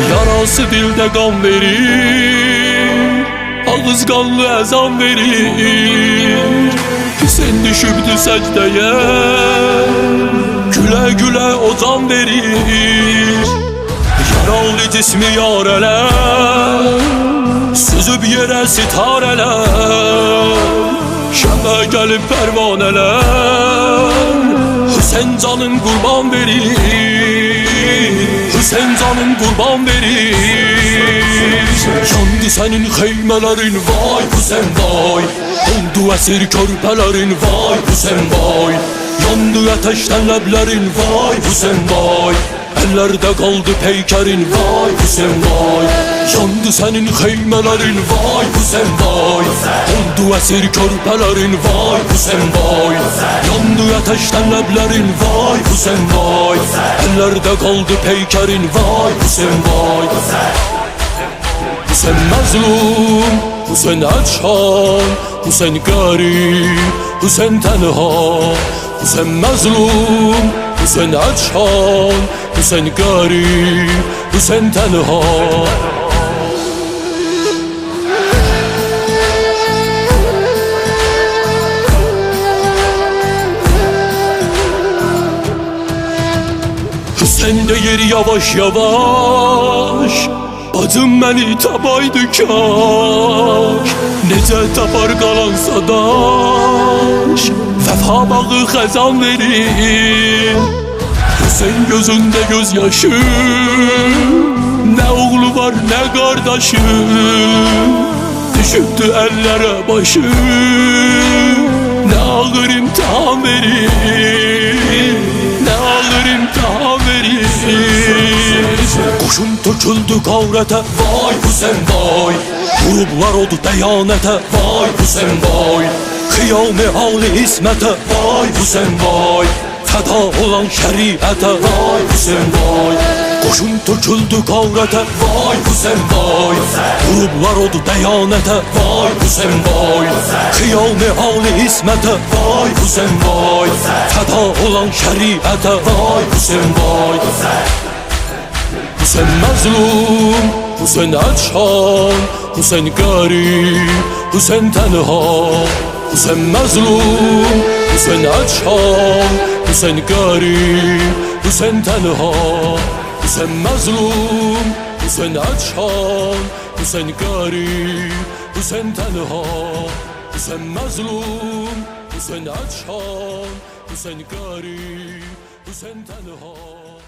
Yarası dilde kan verir, ağız kanlı ezan verir. Hüseyin düşübdü secdeye, güle güle o can verir. Yaralı cismi yareler, süzüb yere sitareler. Şəmə gelip pervaneler, Hüseyin canın kurban verir, Hüseyin canın kurban verir. Yandı senin heymelerin vay Hüseyin vay, oldu esir körpelerin vay Hüseyin vay. Yandı ateşten leblerin vay Hüseyin vay, ellerde kaldı peykerin vay Hüseyin vay. Yandı senin heymelerin vay Hüseyin vay, oldu esir körpelerin vay Hüseyin vay. Yandı ateşten leblerin vay Hüseyin vay, ellerde kaldı peykerin vay Hüseyin vay. Hüseyin mazlum, Hüseyin açan, Hüseyin garip, Hüseyin tenha. Hüseyin mazlum, Hüseyin açan, Hüseyin garip, Hüseyin tenha. Hüseyin deyir yavaş yavaş, bacım beni tabaydı kaş. Necə tapar qalansa daş, vəfa bağı xəzan verir. Hüseyin gözünde gözyaşı, ne oğlu var ne kardeşi. Düşüptü ellere başı, ne ağır imtihan verir, ne ağır imtihan verir. Kuşun töküldü gavrete vay Hüseyin vay, vurublar oldu deyanete vay Hüseyin vay. Kıyame hali ismete vay Hüseyin vay, feda olan şeriate vay Hüseyin vay. Koşun töküldü gavrete vay Hüseyin vay, vurublar oldu deyanete vay Hüseyin vay. Kıyame hali ismete vay Hüseyin vay, feda olan şeriate vay Hüseyin vay. Hüseyin mazlum, Hüseyin açan, Hüseyin garip, Hüseyin tenha. Hüseyin mazlum, Hüseyin açan, Hüseyin garip, Hüseyin tenha. Hüseyin mazlum, Hüseyin açan, Hüseyin garip, Hüseyin tenha. Hüseyin mazlum, Hüseyin açan, Hüseyin garip, Hüseyin tenha.